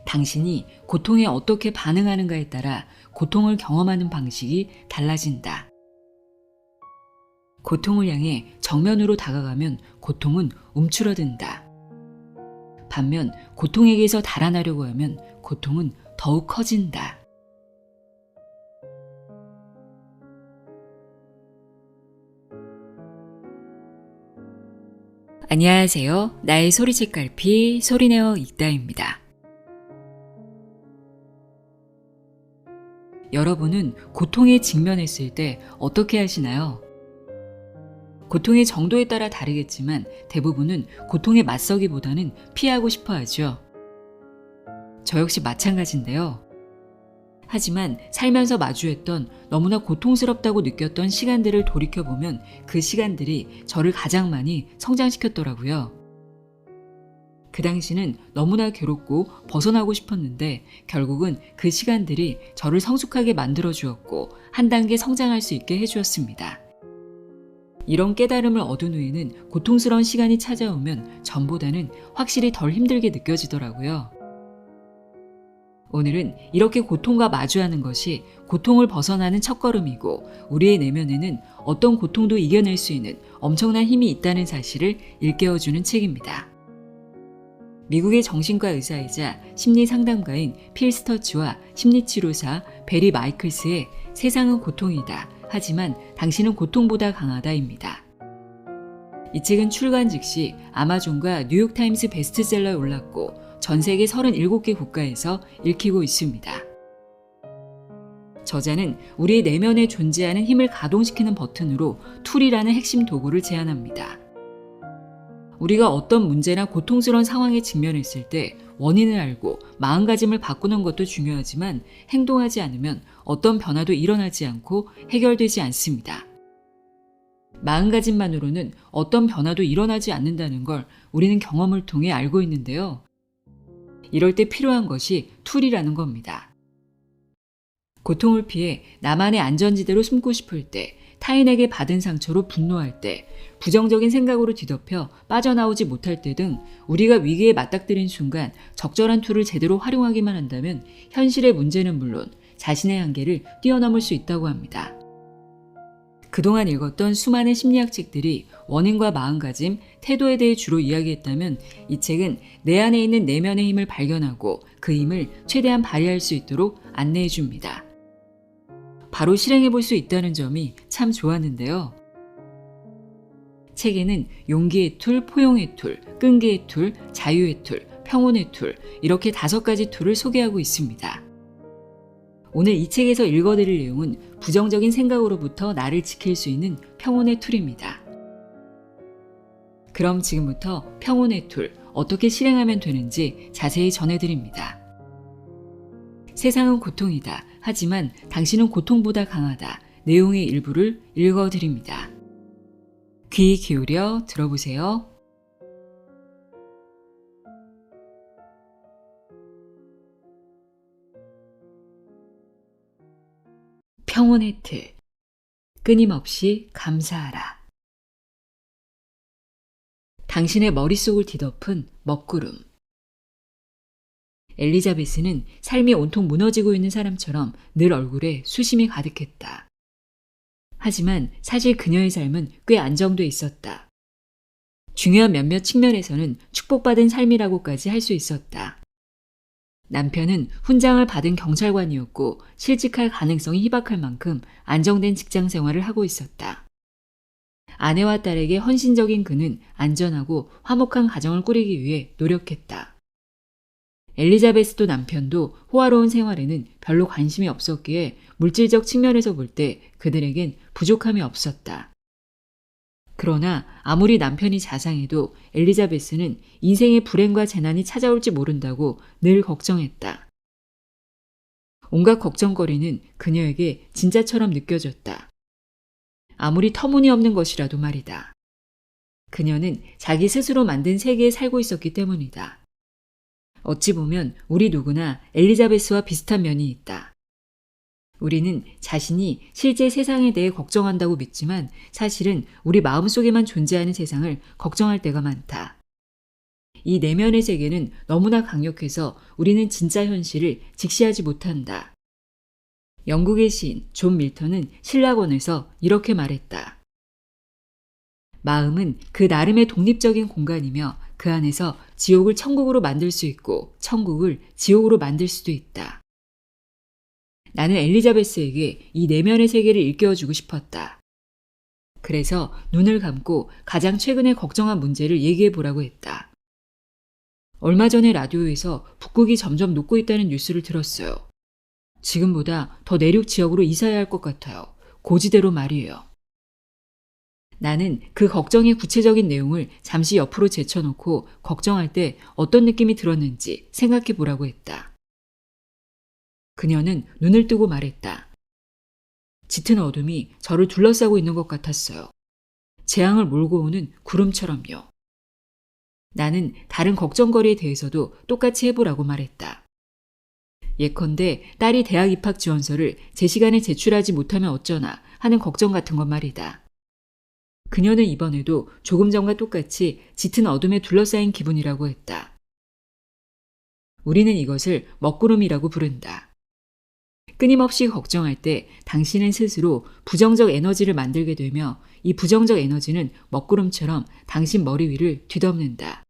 당신이 고통에 어떻게 반응하는가에 따라 고통을 경험하는 방식이 달라진다. 고통을 향해 정면으로 다가가면 고통은 움츠러든다. 반면 고통에게서 달아나려고 하면 고통은 더욱 커진다. 안녕하세요. 나의 소리책갈피 소리내어 읽다입니다. 여러분은 고통에 직면했을 때 어떻게 하시나요? 고통의 정도에 따라 다르겠지만 대부분은 고통에 맞서기보다는 피하고 싶어 하죠. 저 역시 마찬가지인데요. 하지만 살면서 마주했던 너무나 고통스럽다고 느꼈던 시간들을 돌이켜보면 그 시간들이 저를 가장 많이 성장시켰더라고요. 그 당시는 너무나 괴롭고 벗어나고 싶었는데 결국은 그 시간들이 저를 성숙하게 만들어 주었고 한 단계 성장할 수 있게 해주었습니다. 이런 깨달음을 얻은 후에는 고통스러운 시간이 찾아오면 전보다는 확실히 덜 힘들게 느껴지더라고요. 오늘은 이렇게 고통과 마주하는 것이 고통을 벗어나는 첫걸음이고 우리의 내면에는 어떤 고통도 이겨낼 수 있는 엄청난 힘이 있다는 사실을 일깨워주는 책입니다. 미국의 정신과 의사이자 심리상담가인 필 스터치와 심리치료사 베리 마이클스의 세상은 고통이다. 하지만 당신은 고통보다 강하다입니다. 이 책은 출간 즉시 아마존과 뉴욕타임스 베스트셀러에 올랐고 전 세계 37개 국가에서 읽히고 있습니다. 저자는 우리의 내면에 존재하는 힘을 가동시키는 버튼으로 툴이라는 핵심 도구를 제안합니다. 우리가 어떤 문제나 고통스러운 상황에 직면했을 때 원인을 알고 마음가짐을 바꾸는 것도 중요하지만 행동하지 않으면 어떤 변화도 일어나지 않고 해결되지 않습니다. 마음가짐만으로는 어떤 변화도 일어나지 않는다는 걸 우리는 경험을 통해 알고 있는데요. 이럴 때 필요한 것이 툴이라는 겁니다. 고통을 피해 나만의 안전지대로 숨고 싶을 때, 타인에게 받은 상처로 분노할 때, 부정적인 생각으로 뒤덮여 빠져나오지 못할 때 등 우리가 위기에 맞닥뜨린 순간 적절한 툴을 제대로 활용하기만 한다면 현실의 문제는 물론 자신의 한계를 뛰어넘을 수 있다고 합니다. 그동안 읽었던 수많은 심리학 책들이 원인과 마음가짐, 태도에 대해 주로 이야기했다면 이 책은 내 안에 있는 내면의 힘을 발견하고 그 힘을 최대한 발휘할 수 있도록 안내해 줍니다. 바로 실행해 볼 수 있다는 점이 참 좋았는데요. 책에는 용기의 툴, 포용의 툴, 끈기의 툴, 자유의 툴, 평온의 툴 이렇게 5가지 툴을 소개하고 있습니다. 오늘 이 책에서 읽어드릴 내용은 부정적인 생각으로부터 나를 지킬 수 있는 평온의 툴입니다. 그럼 지금부터 평온의 툴 어떻게 실행하면 되는지 자세히 전해드립니다. 세상은 고통이다. 하지만 당신은 고통보다 강하다. 내용의 일부를 읽어드립니다. 귀 기울여 들어보세요. 평온의 틀. 끊임없이 감사하라. 당신의 머릿속을 뒤덮은 먹구름. 엘리자베스는 삶이 온통 무너지고 있는 사람처럼 늘 얼굴에 수심이 가득했다. 하지만 사실 그녀의 삶은 꽤 안정돼 있었다. 중요한 몇몇 측면에서는 축복받은 삶이라고까지 할 수 있었다. 남편은 훈장을 받은 경찰관이었고 실직할 가능성이 희박할 만큼 안정된 직장 생활을 하고 있었다. 아내와 딸에게 헌신적인 그는 안전하고 화목한 가정을 꾸리기 위해 노력했다. 엘리자베스도 남편도 호화로운 생활에는 별로 관심이 없었기에 물질적 측면에서 볼 때 그들에겐 부족함이 없었다. 그러나 아무리 남편이 자상해도 엘리자베스는 인생의 불행과 재난이 찾아올지 모른다고 늘 걱정했다. 온갖 걱정거리는 그녀에게 진짜처럼 느껴졌다. 아무리 터무니없는 것이라도 말이다. 그녀는 자기 스스로 만든 세계에 살고 있었기 때문이다. 어찌 보면 우리 누구나 엘리자베스와 비슷한 면이 있다. 우리는 자신이 실제 세상에 대해 걱정한다고 믿지만 사실은 우리 마음속에만 존재하는 세상을 걱정할 때가 많다. 이 내면의 세계는 너무나 강력해서 우리는 진짜 현실을 직시하지 못한다. 영국의 시인 존 밀턴은 신라권에서 이렇게 말했다. 마음은 그 나름의 독립적인 공간이며 그 안에서 지옥을 천국으로 만들 수 있고 천국을 지옥으로 만들 수도 있다. 나는 엘리자베스에게 이 내면의 세계를 일깨워주고 싶었다. 그래서 눈을 감고 가장 최근에 걱정한 문제를 얘기해 보라고 했다. 얼마 전에 라디오에서 북극이 점점 녹고 있다는 뉴스를 들었어요. 지금보다 더 내륙 지역으로 이사해야 할 것 같아요. 고지대로 말이에요. 나는 그 걱정의 구체적인 내용을 잠시 옆으로 제쳐놓고 걱정할 때 어떤 느낌이 들었는지 생각해 보라고 했다. 그녀는 눈을 뜨고 말했다. 짙은 어둠이 저를 둘러싸고 있는 것 같았어요. 재앙을 몰고 오는 구름처럼요. 나는 다른 걱정거리에 대해서도 똑같이 해보라고 말했다. 예컨대 딸이 대학 입학 지원서를 제 시간에 제출하지 못하면 어쩌나 하는 걱정 같은 것 말이다. 그녀는 이번에도 조금 전과 똑같이 짙은 어둠에 둘러싸인 기분이라고 했다. 우리는 이것을 먹구름이라고 부른다. 끊임없이 걱정할 때 당신은 스스로 부정적 에너지를 만들게 되며 이 부정적 에너지는 먹구름처럼 당신 머리 위를 뒤덮는다.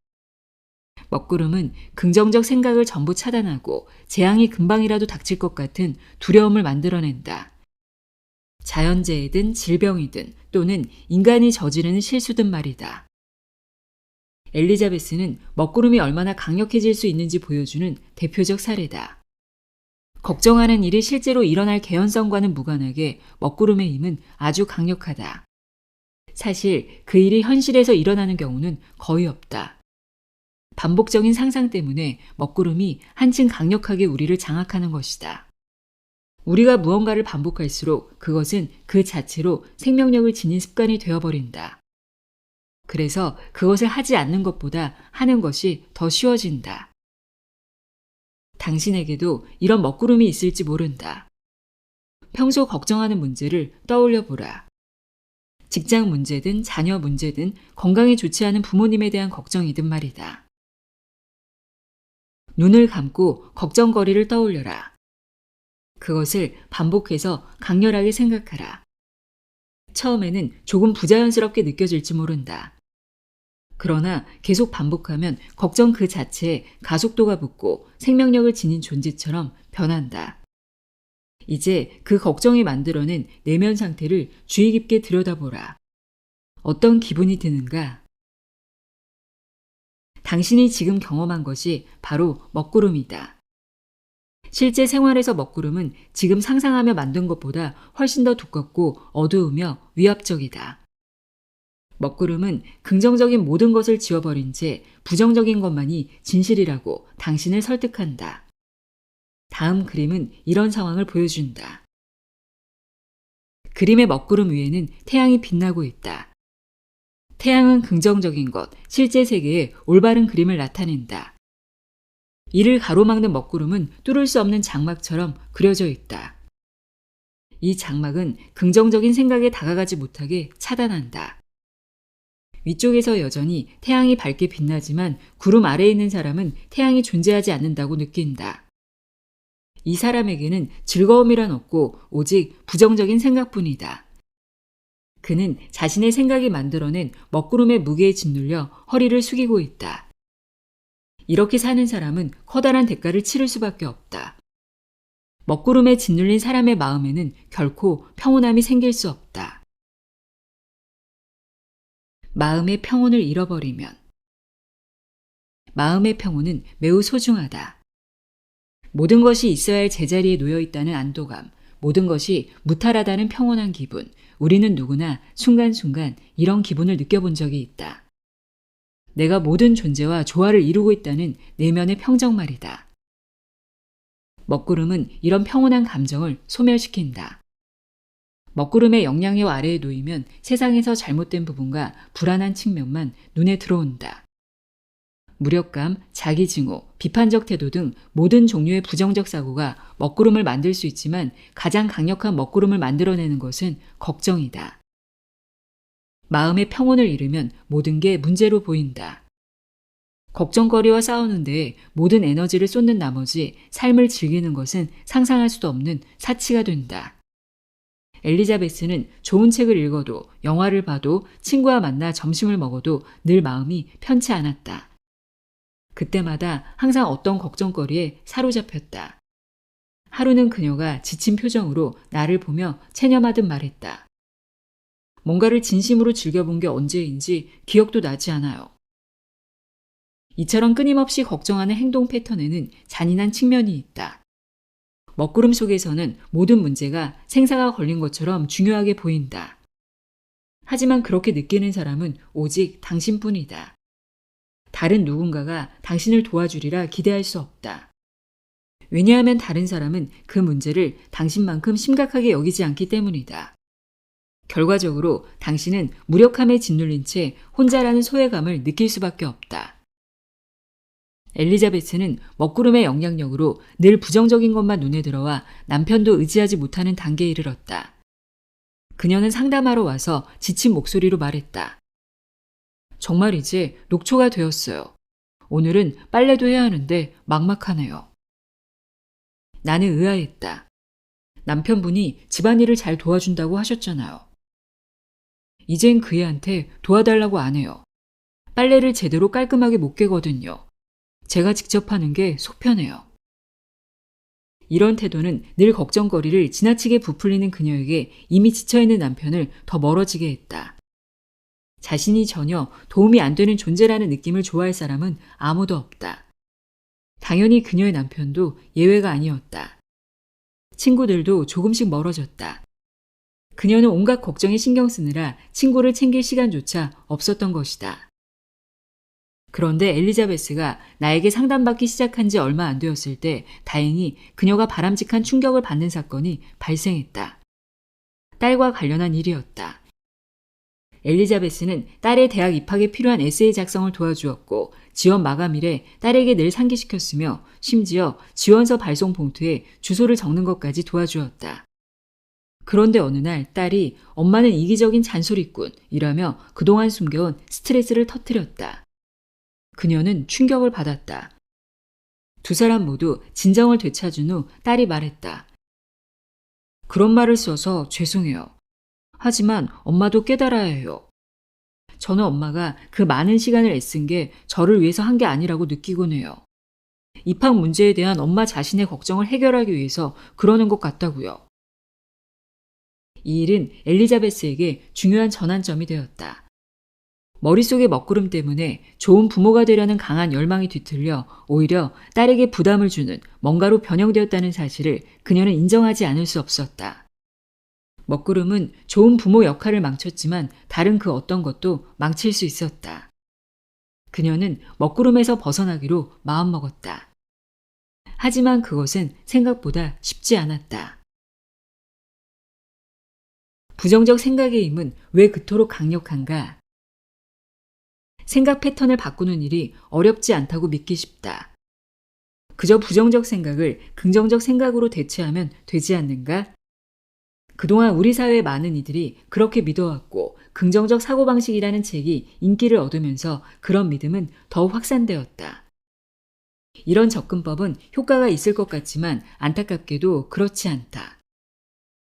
먹구름은 긍정적 생각을 전부 차단하고 재앙이 금방이라도 닥칠 것 같은 두려움을 만들어낸다. 자연재해든 질병이든 또는 인간이 저지르는 실수든 말이다. 엘리자베스는 먹구름이 얼마나 강력해질 수 있는지 보여주는 대표적 사례다. 걱정하는 일이 실제로 일어날 개연성과는 무관하게 먹구름의 힘은 아주 강력하다. 사실 그 일이 현실에서 일어나는 경우는 거의 없다. 반복적인 상상 때문에 먹구름이 한층 강력하게 우리를 장악하는 것이다. 우리가 무언가를 반복할수록 그것은 그 자체로 생명력을 지닌 습관이 되어버린다. 그래서 그것을 하지 않는 것보다 하는 것이 더 쉬워진다. 당신에게도 이런 먹구름이 있을지 모른다. 평소 걱정하는 문제를 떠올려 보라. 직장 문제든 자녀 문제든 건강에 좋지 않은 부모님에 대한 걱정이든 말이다. 눈을 감고 걱정거리를 떠올려라. 그것을 반복해서 강렬하게 생각하라. 처음에는 조금 부자연스럽게 느껴질지 모른다. 그러나 계속 반복하면 걱정 그 자체에 가속도가 붙고 생명력을 지닌 존재처럼 변한다. 이제 그 걱정이 만들어낸 내면 상태를 주의 깊게 들여다보라. 어떤 기분이 드는가? 당신이 지금 경험한 것이 바로 먹구름이다. 실제 생활에서 먹구름은 지금 상상하며 만든 것보다 훨씬 더 두껍고 어두우며 위압적이다. 먹구름은 긍정적인 모든 것을 지워버린 채 부정적인 것만이 진실이라고 당신을 설득한다. 다음 그림은 이런 상황을 보여준다. 그림의 먹구름 위에는 태양이 빛나고 있다. 태양은 긍정적인 것, 실제 세계의 올바른 그림을 나타낸다. 이를 가로막는 먹구름은 뚫을 수 없는 장막처럼 그려져 있다. 이 장막은 긍정적인 생각에 다가가지 못하게 차단한다. 위쪽에서 여전히 태양이 밝게 빛나지만 구름 아래에 있는 사람은 태양이 존재하지 않는다고 느낀다. 이 사람에게는 즐거움이란 없고 오직 부정적인 생각뿐이다. 그는 자신의 생각이 만들어낸 먹구름의 무게에 짓눌려 허리를 숙이고 있다. 이렇게 사는 사람은 커다란 대가를 치를 수밖에 없다. 먹구름에 짓눌린 사람의 마음에는 결코 평온함이 생길 수 없다. 마음의 평온을 잃어버리면 마음의 평온은 매우 소중하다. 모든 것이 있어야 할 제자리에 놓여 있다는 안도감, 모든 것이 무탈하다는 평온한 기분, 우리는 누구나 순간순간 이런 기분을 느껴본 적이 있다. 내가 모든 존재와 조화를 이루고 있다는 내면의 평정 말이다. 먹구름은 이런 평온한 감정을 소멸시킨다. 먹구름의 영향력 아래에 놓이면 세상에서 잘못된 부분과 불안한 측면만 눈에 들어온다. 무력감, 자기증오, 비판적 태도 등 모든 종류의 부정적 사고가 먹구름을 만들 수 있지만 가장 강력한 먹구름을 만들어내는 것은 걱정이다. 마음의 평온을 잃으면 모든 게 문제로 보인다. 걱정거리와 싸우는데 모든 에너지를 쏟는 나머지 삶을 즐기는 것은 상상할 수도 없는 사치가 된다. 엘리자베스는 좋은 책을 읽어도 영화를 봐도 친구와 만나 점심을 먹어도 늘 마음이 편치 않았다. 그때마다 항상 어떤 걱정거리에 사로잡혔다. 하루는 그녀가 지친 표정으로 나를 보며 체념하듯 말했다. 뭔가를 진심으로 즐겨본 게 언제인지 기억도 나지 않아요. 이처럼 끊임없이 걱정하는 행동 패턴에는 잔인한 측면이 있다. 먹구름 속에서는 모든 문제가 생사가 걸린 것처럼 중요하게 보인다. 하지만 그렇게 느끼는 사람은 오직 당신뿐이다. 다른 누군가가 당신을 도와주리라 기대할 수 없다. 왜냐하면 다른 사람은 그 문제를 당신만큼 심각하게 여기지 않기 때문이다. 결과적으로 당신은 무력함에 짓눌린 채 혼자라는 소외감을 느낄 수밖에 없다. 엘리자베스는 먹구름의 영향력으로 늘 부정적인 것만 눈에 들어와 남편도 의지하지 못하는 단계에 이르렀다. 그녀는 상담하러 와서 지친 목소리로 말했다. 정말 이제 녹초가 되었어요. 오늘은 빨래도 해야 하는데 막막하네요. 나는 의아했다. 남편분이 집안일을 잘 도와준다고 하셨잖아요. 이젠 그 애한테 도와달라고 안 해요. 빨래를 제대로 깔끔하게 못 개거든요. 제가 직접 하는 게 속 편해요. 이런 태도는 늘 걱정거리를 지나치게 부풀리는 그녀에게 이미 지쳐있는 남편을 더 멀어지게 했다. 자신이 전혀 도움이 안 되는 존재라는 느낌을 좋아할 사람은 아무도 없다. 당연히 그녀의 남편도 예외가 아니었다. 친구들도 조금씩 멀어졌다. 그녀는 온갖 걱정에 신경 쓰느라 친구를 챙길 시간조차 없었던 것이다. 그런데 엘리자베스가 나에게 상담받기 시작한 지 얼마 안 되었을 때 다행히 그녀가 바람직한 충격을 받는 사건이 발생했다. 딸과 관련한 일이었다. 엘리자베스는 딸의 대학 입학에 필요한 에세이 작성을 도와주었고 지원 마감일에 딸에게 늘 상기시켰으며 심지어 지원서 발송 봉투에 주소를 적는 것까지 도와주었다. 그런데 어느 날 딸이 엄마는 이기적인 잔소리꾼이라며 그동안 숨겨온 스트레스를 터뜨렸다. 그녀는 충격을 받았다. 두 사람 모두 진정을 되찾은 후 딸이 말했다. 그런 말을 써서 죄송해요. 하지만 엄마도 깨달아야 해요. 저는 엄마가 그 많은 시간을 애쓴 게 저를 위해서 한 게 아니라고 느끼곤 해요. 입학 문제에 대한 엄마 자신의 걱정을 해결하기 위해서 그러는 것 같다고요. 이 일은 엘리자베스에게 중요한 전환점이 되었다. 머릿속의 먹구름 때문에 좋은 부모가 되려는 강한 열망이 뒤틀려 오히려 딸에게 부담을 주는 뭔가로 변형되었다는 사실을 그녀는 인정하지 않을 수 없었다. 먹구름은 좋은 부모 역할을 망쳤지만 다른 그 어떤 것도 망칠 수 있었다. 그녀는 먹구름에서 벗어나기로 마음먹었다. 하지만 그것은 생각보다 쉽지 않았다. 부정적 생각의 힘은 왜 그토록 강력한가? 생각 패턴을 바꾸는 일이 어렵지 않다고 믿기 쉽다. 그저 부정적 생각을 긍정적 생각으로 대체하면 되지 않는가? 그동안 우리 사회의 많은 이들이 그렇게 믿어왔고 긍정적 사고방식이라는 책이 인기를 얻으면서 그런 믿음은 더욱 확산되었다. 이런 접근법은 효과가 있을 것 같지만 안타깝게도 그렇지 않다.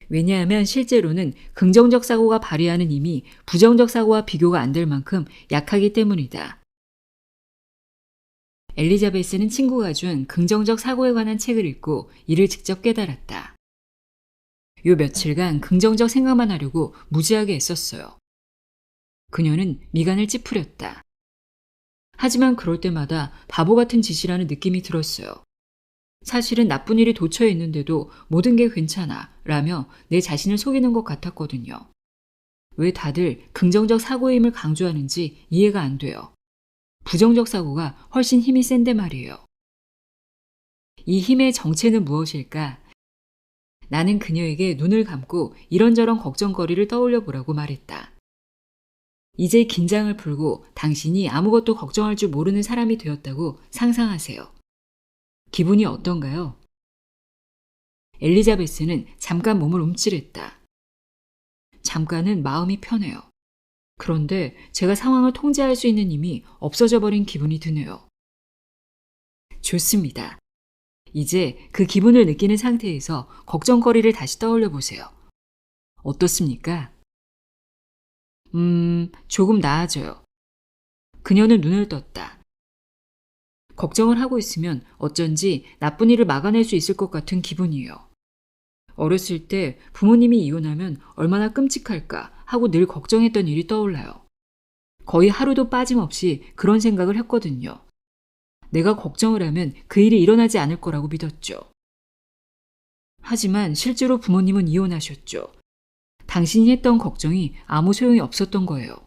왜냐하면 실제로는 긍정적 사고가 발휘하는 힘이 부정적 사고와 비교가 안 될 만큼 약하기 때문이다. 엘리자베스는 친구가 준 긍정적 사고에 관한 책을 읽고 이를 직접 깨달았다. 요 며칠간 긍정적 생각만 하려고 무지하게 애썼어요. 그녀는 미간을 찌푸렸다. 하지만 그럴 때마다 바보 같은 짓이라는 느낌이 들었어요. 사실은 나쁜 일이 도처에 있는데도 모든 게 괜찮아 라며 내 자신을 속이는 것 같았거든요. 왜 다들 긍정적 사고의 힘을 강조하는지 이해가 안 돼요. 부정적 사고가 훨씬 힘이 센데 말이에요. 이 힘의 정체는 무엇일까? 나는 그녀에게 눈을 감고 이런저런 걱정거리를 떠올려 보라고 말했다. 이제 긴장을 풀고 당신이 아무것도 걱정할 줄 모르는 사람이 되었다고 상상하세요. 기분이 어떤가요? 엘리자베스는 잠깐 몸을 움찔했다. 잠깐은 마음이 편해요. 그런데 제가 상황을 통제할 수 있는 힘이 없어져 버린 기분이 드네요. 좋습니다. 이제 그 기분을 느끼는 상태에서 걱정거리를 다시 떠올려 보세요. 어떻습니까? 조금 나아져요. 그녀는 눈을 떴다. 걱정을 하고 있으면 어쩐지 나쁜 일을 막아낼 수 있을 것 같은 기분이에요. 어렸을 때 부모님이 이혼하면 얼마나 끔찍할까 하고 늘 걱정했던 일이 떠올라요. 거의 하루도 빠짐없이 그런 생각을 했거든요. 내가 걱정을 하면 그 일이 일어나지 않을 거라고 믿었죠. 하지만 실제로 부모님은 이혼하셨죠. 당신이 했던 걱정이 아무 소용이 없었던 거예요.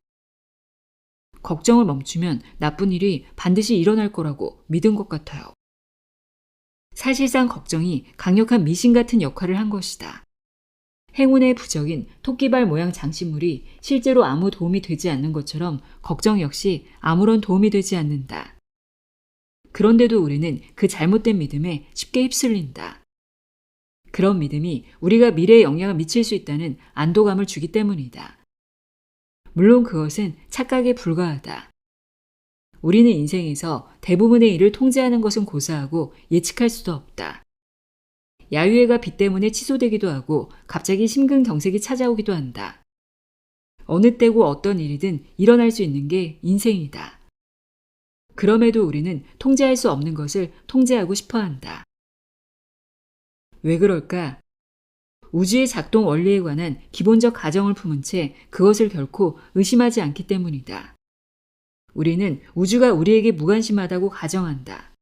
걱정을 멈추면 나쁜 일이 반드시 일어날 거라고 믿은 것 같아요. 사실상 걱정이 강력한 미신 같은 역할을 한 것이다. 행운의 부적인 토끼발 모양 장식물이 실제로 아무 도움이 되지 않는 것처럼 걱정 역시 아무런 도움이 되지 않는다. 그런데도 우리는 그 잘못된 믿음에 쉽게 휩쓸린다. 그런 믿음이 우리가 미래에 영향을 미칠 수 있다는 안도감을 주기 때문이다. 물론 그것은 착각에 불과하다. 우리는 인생에서 대부분의 일을 통제하는 것은 고사하고 예측할 수도 없다. 야유회가 비 때문에 취소되기도 하고 갑자기 심근경색이 찾아오기도 한다. 어느 때고 어떤 일이든 일어날 수 있는 게 인생이다. 그럼에도 우리는 통제할 수 없는 것을 통제하고 싶어 한다. 왜 그럴까? 우주의 작동 원리에 관한 기본적 가정을 품은 채 그것을 결코 의심하지 않기 때문이다. 우리는 우주가 우리에게 무관심하다고 가정한다.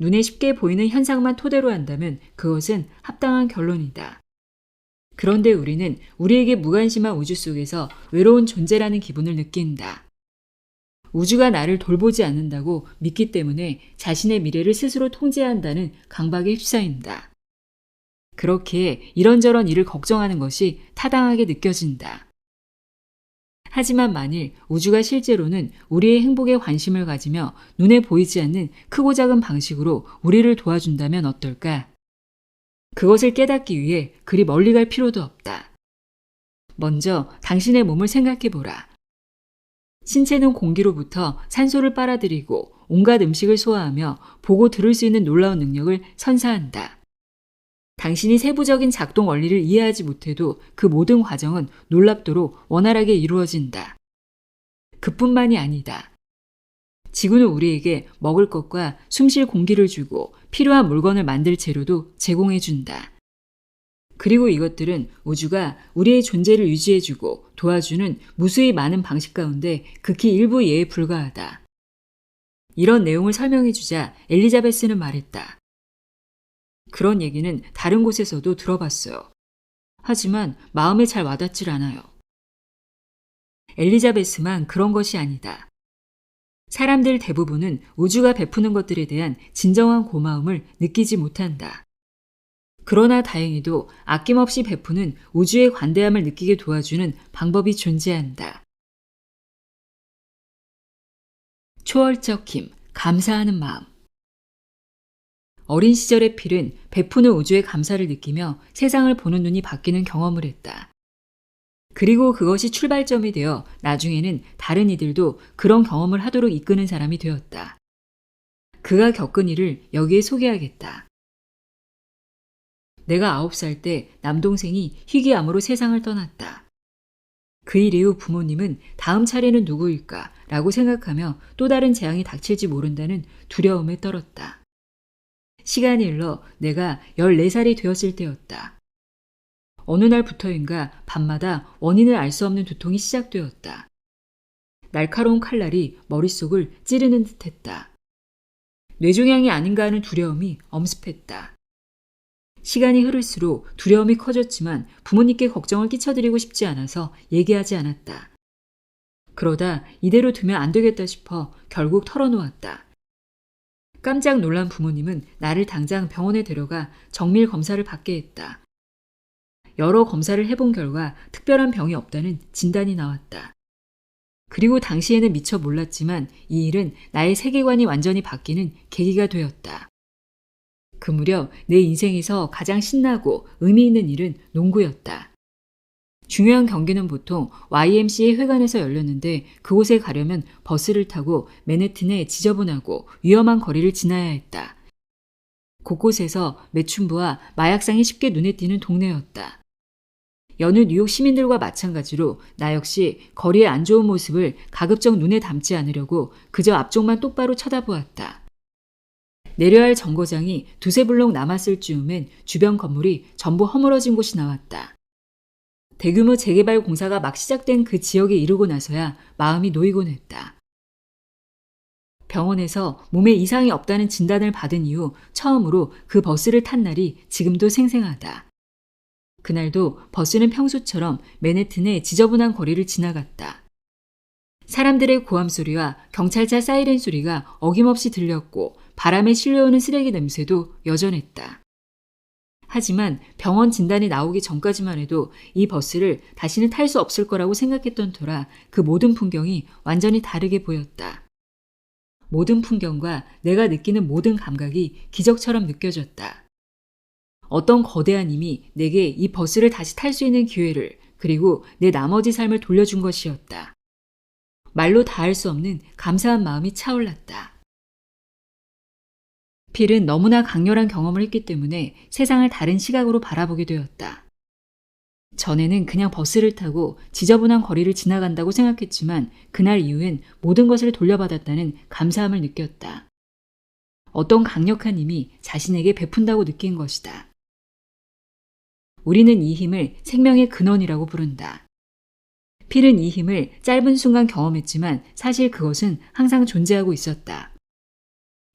눈에 쉽게 보이는 현상만 토대로 한다면 그것은 합당한 결론이다. 그런데 우리는 우리에게 무관심한 우주 속에서 외로운 존재라는 기분을 느낀다. 우주가 나를 돌보지 않는다고 믿기 때문에 자신의 미래를 스스로 통제한다는 강박에 휩싸인다. 그렇게 이런저런 일을 걱정하는 것이 타당하게 느껴진다. 하지만 만일 우주가 실제로는 우리의 행복에 관심을 가지며 눈에 보이지 않는 크고 작은 방식으로 우리를 도와준다면 어떨까? 그것을 깨닫기 위해 그리 멀리 갈 필요도 없다. 먼저 당신의 몸을 생각해 보라. 신체는 공기로부터 산소를 빨아들이고 온갖 음식을 소화하며 보고 들을 수 있는 놀라운 능력을 선사한다. 당신이 세부적인 작동 원리를 이해하지 못해도 그 모든 과정은 놀랍도록 원활하게 이루어진다. 그뿐만이 아니다. 지구는 우리에게 먹을 것과 숨쉴 공기를 주고 필요한 물건을 만들 재료도 제공해준다. 그리고 이것들은 우주가 우리의 존재를 유지해주고 도와주는 무수히 많은 방식 가운데 극히 일부 예에 불과하다. 이런 내용을 설명해주자 엘리자베스는 말했다. 그런 얘기는 다른 곳에서도 들어봤어요. 하지만 마음에 잘 와닿질 않아요. 엘리자베스만 그런 것이 아니다. 사람들 대부분은 우주가 베푸는 것들에 대한 진정한 고마움을 느끼지 못한다. 그러나 다행히도 아낌없이 베푸는 우주의 관대함을 느끼게 도와주는 방법이 존재한다. 초월적 힘, 감사하는 마음. 어린 시절의 필은 베푸는 우주의 감사를 느끼며 세상을 보는 눈이 바뀌는 경험을 했다. 그리고 그것이 출발점이 되어 나중에는 다른 이들도 그런 경험을 하도록 이끄는 사람이 되었다. 그가 겪은 일을 여기에 소개하겠다. 내가 9살 때 남동생이 희귀암으로 세상을 떠났다. 그 일 이후 부모님은 다음 차례는 누구일까 라고 생각하며 또 다른 재앙이 닥칠지 모른다는 두려움에 떨었다. 시간이 흘러 내가 14살이 되었을 때였다. 어느 날부터인가 밤마다 원인을 알 수 없는 두통이 시작되었다. 날카로운 칼날이 머릿속을 찌르는 듯했다. 뇌종양이 아닌가 하는 두려움이 엄습했다. 시간이 흐를수록 두려움이 커졌지만 부모님께 걱정을 끼쳐드리고 싶지 않아서 얘기하지 않았다. 그러다 이대로 두면 안 되겠다 싶어 결국 털어놓았다. 깜짝 놀란 부모님은 나를 당장 병원에 데려가 정밀 검사를 받게 했다. 여러 검사를 해본 결과 특별한 병이 없다는 진단이 나왔다. 그리고 당시에는 미처 몰랐지만 이 일은 나의 세계관이 완전히 바뀌는 계기가 되었다. 그 무렵 내 인생에서 가장 신나고 의미 있는 일은 농구였다. 중요한 경기는 보통 YMCA 회관에서 열렸는데 그곳에 가려면 버스를 타고 맨해튼의 지저분하고 위험한 거리를 지나야 했다. 곳곳에서 매춘부와 마약상이 쉽게 눈에 띄는 동네였다. 여느 뉴욕 시민들과 마찬가지로 나 역시 거리의 안 좋은 모습을 가급적 눈에 담지 않으려고 그저 앞쪽만 똑바로 쳐다보았다. 내려야 할 정거장이 두세 블록 남았을 즈음엔 주변 건물이 전부 허물어진 곳이 나왔다. 대규모 재개발 공사가 막 시작된 그 지역에 이르고 나서야 마음이 놓이곤 했다. 병원에서 몸에 이상이 없다는 진단을 받은 이후 처음으로 그 버스를 탄 날이 지금도 생생하다. 그날도 버스는 평소처럼 맨해튼의 지저분한 거리를 지나갔다. 사람들의 고함 소리와 경찰차 사이렌 소리가 어김없이 들렸고 바람에 실려오는 쓰레기 냄새도 여전했다. 하지만 병원 진단이 나오기 전까지만 해도 이 버스를 다시는 탈 수 없을 거라고 생각했던 터라 그 모든 풍경이 완전히 다르게 보였다. 모든 풍경과 내가 느끼는 모든 감각이 기적처럼 느껴졌다. 어떤 거대한 힘이 내게 이 버스를 다시 탈 수 있는 기회를 그리고 내 나머지 삶을 돌려준 것이었다. 말로 다할 수 없는 감사한 마음이 차올랐다. 필은 너무나 강렬한 경험을 했기 때문에 세상을 다른 시각으로 바라보게 되었다. 전에는 그냥 버스를 타고 지저분한 거리를 지나간다고 생각했지만 그날 이후엔 모든 것을 돌려받았다는 감사함을 느꼈다. 어떤 강력한 힘이 자신에게 베푼다고 느낀 것이다. 우리는 이 힘을 생명의 근원이라고 부른다. 필은 이 힘을 짧은 순간 경험했지만 사실 그것은 항상 존재하고 있었다.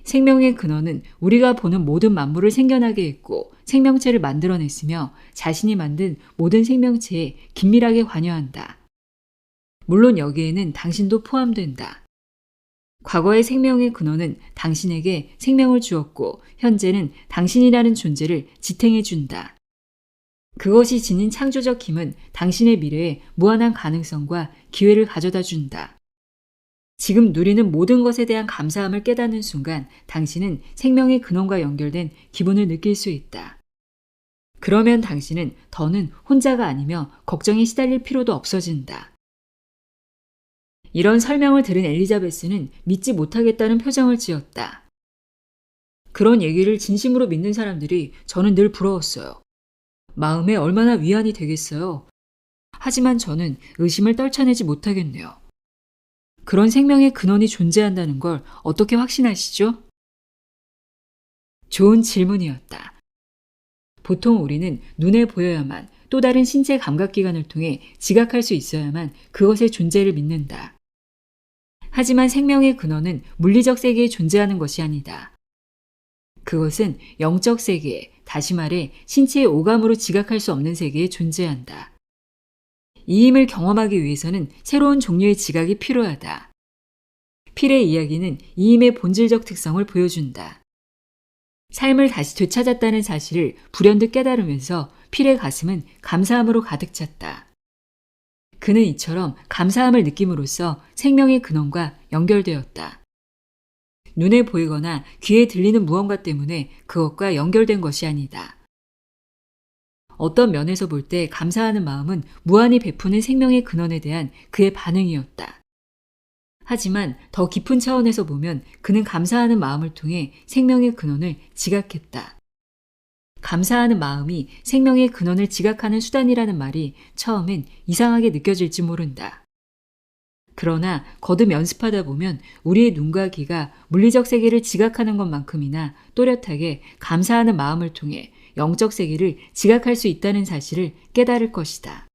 생명의 근원은 우리가 보는 모든 만물을 생겨나게 했고 생명체를 만들어냈으며 자신이 만든 모든 생명체에 긴밀하게 관여한다. 물론 여기에는 당신도 포함된다. 과거의 생명의 근원은 당신에게 생명을 주었고 현재는 당신이라는 존재를 지탱해준다. 그것이 지닌 창조적 힘은 당신의 미래에 무한한 가능성과 기회를 가져다 준다. 지금 누리는 모든 것에 대한 감사함을 깨닫는 순간 당신은 생명의 근원과 연결된 기분을 느낄 수 있다. 그러면 당신은 더는 혼자가 아니며 걱정에 시달릴 필요도 없어진다. 이런 설명을 들은 엘리자베스는 믿지 못하겠다는 표정을 지었다. 그런 얘기를 진심으로 믿는 사람들이 저는 늘 부러웠어요. 마음에 얼마나 위안이 되겠어요. 하지만 저는 의심을 떨쳐내지 못하겠네요. 그런 생명의 근원이 존재한다는 걸 어떻게 확신하시죠? 좋은 질문이었다. 보통 우리는 눈에 보여야만 또 다른 신체 감각기관을 통해 지각할 수 있어야만 그것의 존재를 믿는다. 하지만 생명의 근원은 물리적 세계에 존재하는 것이 아니다. 그것은 영적 세계에, 다시 말해 신체의 오감으로 지각할 수 없는 세계에 존재한다. 이 힘을 경험하기 위해서는 새로운 종류의 지각이 필요하다. 필의 이야기는 이 힘의 본질적 특성을 보여준다. 삶을 다시 되찾았다는 사실을 불현듯 깨달으면서 필의 가슴은 감사함으로 가득 찼다. 그는 이처럼 감사함을 느낌으로써 생명의 근원과 연결되었다. 눈에 보이거나 귀에 들리는 무언가 때문에 그것과 연결된 것이 아니다. 어떤 면에서 볼 때 감사하는 마음은 무한히 베푸는 생명의 근원에 대한 그의 반응이었다. 하지만 더 깊은 차원에서 보면 그는 감사하는 마음을 통해 생명의 근원을 지각했다. 감사하는 마음이 생명의 근원을 지각하는 수단이라는 말이 처음엔 이상하게 느껴질지 모른다. 그러나 거듭 연습하다 보면 우리의 눈과 귀가 물리적 세계를 지각하는 것만큼이나 또렷하게 감사하는 마음을 통해 영적 세계를 지각할 수 있다는 사실을 깨달을 것이다.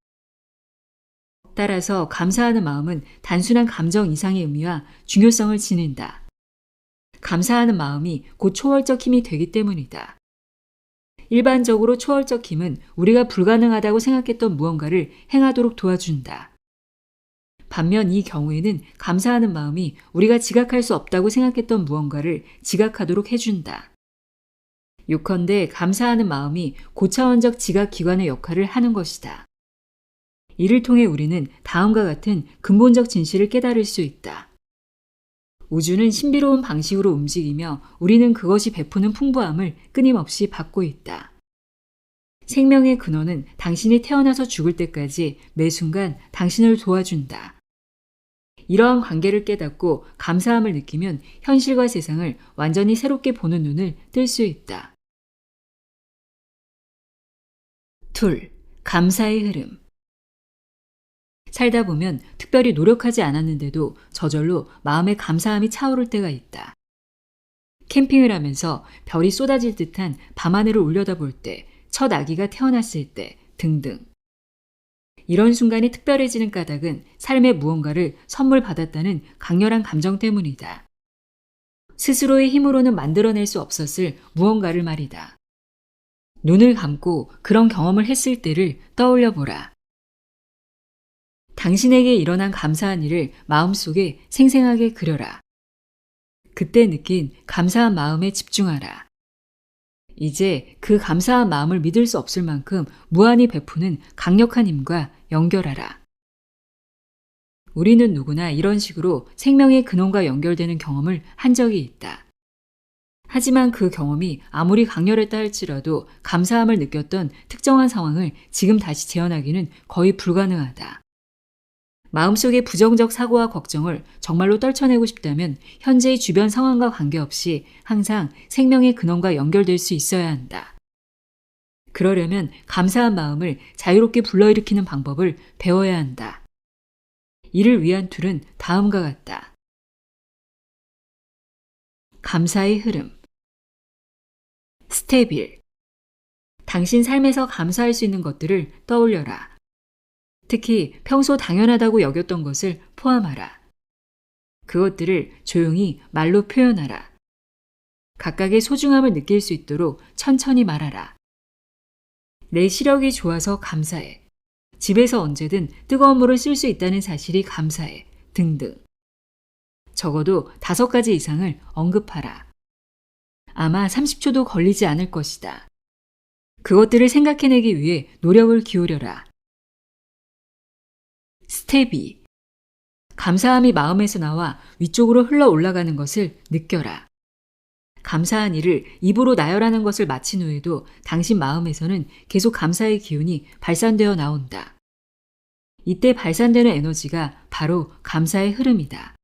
따라서 감사하는 마음은 단순한 감정 이상의 의미와 중요성을 지닌다. 감사하는 마음이 곧 초월적 힘이 되기 때문이다. 일반적으로 초월적 힘은 우리가 불가능하다고 생각했던 무언가를 행하도록 도와준다. 반면 이 경우에는 감사하는 마음이 우리가 지각할 수 없다고 생각했던 무언가를 지각하도록 해준다. 요컨대 감사하는 마음이 고차원적 지각 기관의 역할을 하는 것이다. 이를 통해 우리는 다음과 같은 근본적 진실을 깨달을 수 있다. 우주는 신비로운 방식으로 움직이며 우리는 그것이 베푸는 풍부함을 끊임없이 받고 있다. 생명의 근원은 당신이 태어나서 죽을 때까지 매 순간 당신을 도와준다. 이러한 관계를 깨닫고 감사함을 느끼면 현실과 세상을 완전히 새롭게 보는 눈을 뜰 수 있다. 둘, 감사의 흐름. 살다 보면 특별히 노력하지 않았는데도 저절로 마음에 감사함이 차오를 때가 있다. 캠핑을 하면서 별이 쏟아질 듯한 밤하늘을 올려다볼 때, 첫 아기가 태어났을 때 등등. 이런 순간이 특별해지는 까닭은 삶의 무언가를 선물 받았다는 강렬한 감정 때문이다. 스스로의 힘으로는 만들어낼 수 없었을 무언가를 말이다. 눈을 감고 그런 경험을 했을 때를 떠올려 보라. 당신에게 일어난 감사한 일을 마음속에 생생하게 그려라. 그때 느낀 감사한 마음에 집중하라. 이제 그 감사한 마음을 믿을 수 없을 만큼 무한히 베푸는 강력한 힘과 연결하라. 우리는 누구나 이런 식으로 생명의 근원과 연결되는 경험을 한 적이 있다. 하지만 그 경험이 아무리 강렬했다 할지라도 감사함을 느꼈던 특정한 상황을 지금 다시 재현하기는 거의 불가능하다. 마음속의 부정적 사고와 걱정을 정말로 떨쳐내고 싶다면 현재의 주변 상황과 관계없이 항상 생명의 근원과 연결될 수 있어야 한다. 그러려면 감사한 마음을 자유롭게 불러일으키는 방법을 배워야 한다. 이를 위한 툴은 다음과 같다. 감사의 흐름. 스텝 1. 당신 삶에서 감사할 수 있는 것들을 떠올려라. 특히 평소 당연하다고 여겼던 것을 포함하라. 그것들을 조용히 말로 표현하라. 각각의 소중함을 느낄 수 있도록 천천히 말하라. 내 시력이 좋아서 감사해. 집에서 언제든 뜨거운 물을 쓸 수 있다는 사실이 감사해. 등등. 적어도 5가지 이상을 언급하라. 아마 30초도 걸리지 않을 것이다. 그것들을 생각해내기 위해 노력을 기울여라. 스텝 2. 감사함이 마음에서 나와 위쪽으로 흘러 올라가는 것을 느껴라. 감사한 일을 입으로 나열하는 것을 마친 후에도 당신 마음에서는 계속 감사의 기운이 발산되어 나온다. 이때 발산되는 에너지가 바로 감사의 흐름이다.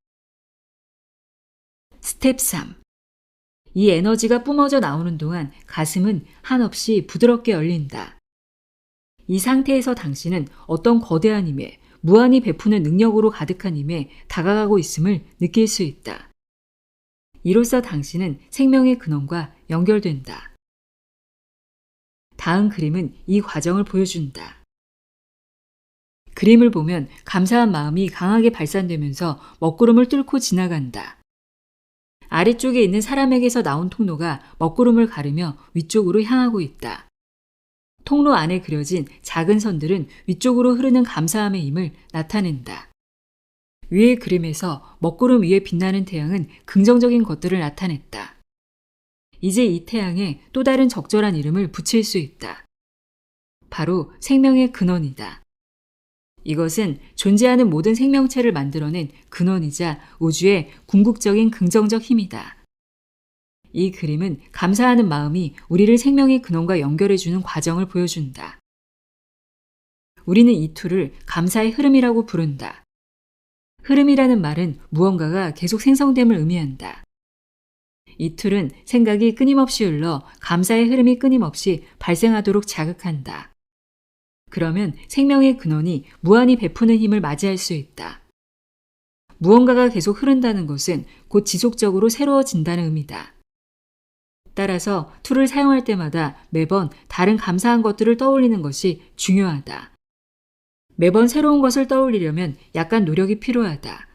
스텝 3. 이 에너지가 뿜어져 나오는 동안 가슴은 한없이 부드럽게 열린다. 이 상태에서 당신은 어떤 거대한 힘에 무한히 베푸는 능력으로 가득한 힘에 다가가고 있음을 느낄 수 있다. 이로써 당신은 생명의 근원과 연결된다. 다음 그림은 이 과정을 보여준다. 그림을 보면 감사한 마음이 강하게 발산되면서 먹구름을 뚫고 지나간다. 아래쪽에 있는 사람에게서 나온 통로가 먹구름을 가르며 위쪽으로 향하고 있다. 통로 안에 그려진 작은 선들은 위쪽으로 흐르는 감사함의 힘을 나타낸다. 위의 그림에서 먹구름 위에 빛나는 태양은 긍정적인 것들을 나타냈다. 이제 이 태양에 또 다른 적절한 이름을 붙일 수 있다. 바로 생명의 근원이다. 이것은 존재하는 모든 생명체를 만들어낸 근원이자 우주의 궁극적인 긍정적 힘이다. 이 그림은 감사하는 마음이 우리를 생명의 근원과 연결해주는 과정을 보여준다. 우리는 이 툴을 감사의 흐름이라고 부른다. 흐름이라는 말은 무언가가 계속 생성됨을 의미한다. 이 툴은 생각이 끊임없이 흘러 감사의 흐름이 끊임없이 발생하도록 자극한다. 그러면 생명의 근원이 무한히 베푸는 힘을 맞이할 수 있다. 무언가가 계속 흐른다는 것은 곧 지속적으로 새로워진다는 의미다. 따라서 툴을 사용할 때마다 매번 다른 감사한 것들을 떠올리는 것이 중요하다. 매번 새로운 것을 떠올리려면 약간 노력이 필요하다.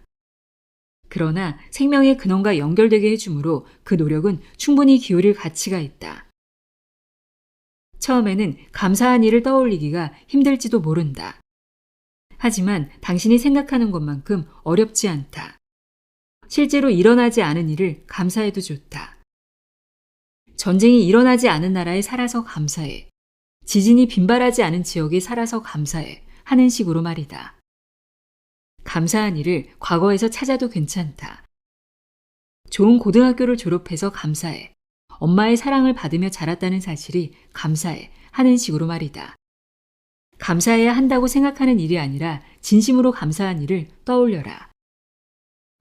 그러나 생명의 근원과 연결되게 해주므로 그 노력은 충분히 기울일 가치가 있다. 처음에는 감사한 일을 떠올리기가 힘들지도 모른다. 하지만 당신이 생각하는 것만큼 어렵지 않다. 실제로 일어나지 않은 일을 감사해도 좋다. 전쟁이 일어나지 않은 나라에 살아서 감사해. 지진이 빈발하지 않은 지역에 살아서 감사해. 하는 식으로 말이다. 감사한 일을 과거에서 찾아도 괜찮다. 좋은 고등학교를 졸업해서 감사해. 엄마의 사랑을 받으며 자랐다는 사실이 감사해. 하는 식으로 말이다. 감사해야 한다고 생각하는 일이 아니라 진심으로 감사한 일을 떠올려라.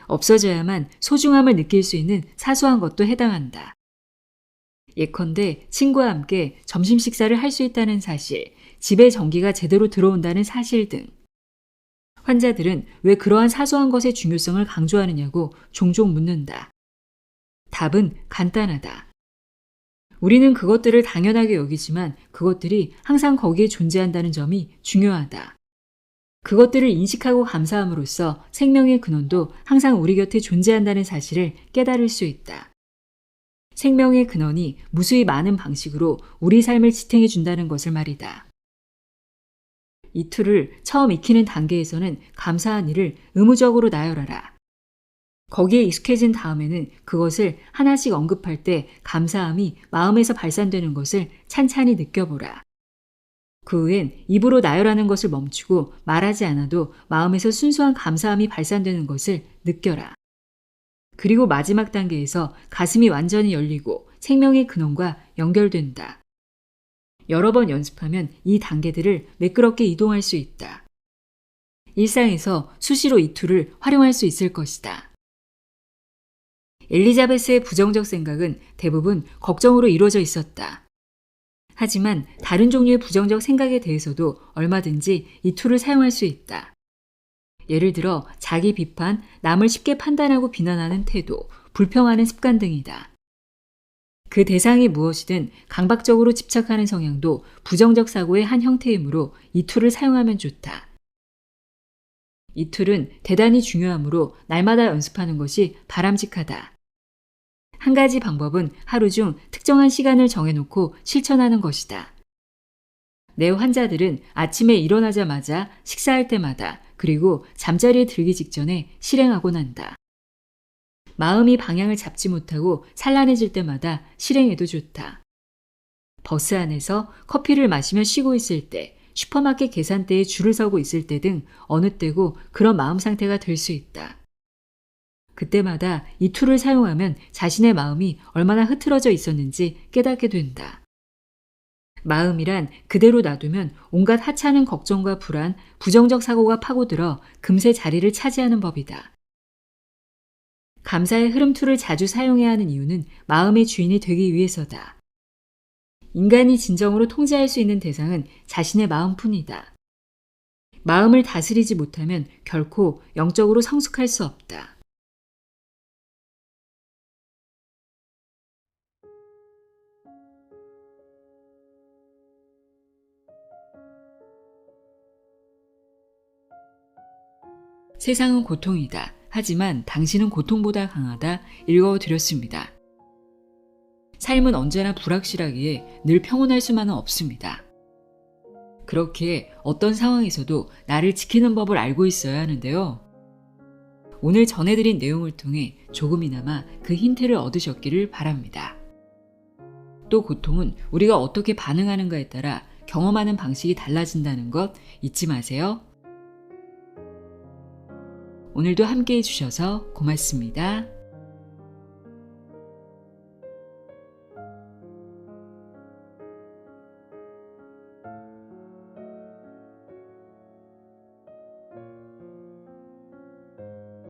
없어져야만 소중함을 느낄 수 있는 사소한 것도 해당한다. 예컨대 친구와 함께 점심 식사를 할 수 있다는 사실, 집에 전기가 제대로 들어온다는 사실 등. 환자들은 왜 그러한 사소한 것의 중요성을 강조하느냐고 종종 묻는다. 답은 간단하다. 우리는 그것들을 당연하게 여기지만 그것들이 항상 거기에 존재한다는 점이 중요하다. 그것들을 인식하고 감사함으로써 생명의 근원도 항상 우리 곁에 존재한다는 사실을 깨달을 수 있다. 생명의 근원이 무수히 많은 방식으로 우리 삶을 지탱해 준다는 것을 말이다. 이 툴을 처음 익히는 단계에서는 감사한 일을 의무적으로 나열하라. 거기에 익숙해진 다음에는 그것을 하나씩 언급할 때 감사함이 마음에서 발산되는 것을 찬찬히 느껴보라. 그 후엔 입으로 나열하는 것을 멈추고 말하지 않아도 마음에서 순수한 감사함이 발산되는 것을 느껴라. 그리고 마지막 단계에서 가슴이 완전히 열리고 생명의 근원과 연결된다. 여러 번 연습하면 이 단계들을 매끄럽게 이동할 수 있다. 일상에서 수시로 이 툴을 활용할 수 있을 것이다. 엘리자베스의 부정적 생각은 대부분 걱정으로 이루어져 있었다. 하지만 다른 종류의 부정적 생각에 대해서도 얼마든지 이 툴을 사용할 수 있다. 예를 들어 자기 비판, 남을 쉽게 판단하고 비난하는 태도, 불평하는 습관 등이다. 그 대상이 무엇이든 강박적으로 집착하는 성향도 부정적 사고의 한 형태이므로 이 툴을 사용하면 좋다. 이 툴은 대단히 중요하므로 날마다 연습하는 것이 바람직하다. 한 가지 방법은 하루 중 특정한 시간을 정해놓고 실천하는 것이다. 내 환자들은 아침에 일어나자마자 식사할 때마다 그리고 잠자리에 들기 직전에 실행하곤 한다. 마음이 방향을 잡지 못하고 산란해질 때마다 실행해도 좋다. 버스 안에서 커피를 마시며 쉬고 있을 때, 슈퍼마켓 계산대에 줄을 서고 있을 때 등 어느 때고 그런 마음 상태가 될 수 있다. 그때마다 이 툴을 사용하면 자신의 마음이 얼마나 흐트러져 있었는지 깨닫게 된다. 마음이란 그대로 놔두면 온갖 하찮은 걱정과 불안, 부정적 사고가 파고들어 금세 자리를 차지하는 법이다. 감사의 흐름 툴을 자주 사용해야 하는 이유는 마음의 주인이 되기 위해서다. 인간이 진정으로 통제할 수 있는 대상은 자신의 마음뿐이다. 마음을 다스리지 못하면 결코 영적으로 성숙할 수 없다. 세상은 고통이다. 하지만 당신은 고통보다 강하다. 읽어드렸습니다. 삶은 언제나 불확실하기에 늘 평온할 수만은 없습니다. 그렇게 어떤 상황에서도 나를 지키는 법을 알고 있어야 하는데요. 오늘 전해드린 내용을 통해 조금이나마 그 힌트를 얻으셨기를 바랍니다. 또 고통은 우리가 어떻게 반응하는가에 따라 경험하는 방식이 달라진다는 것 잊지 마세요. 오늘도 함께 해주셔서 고맙습니다.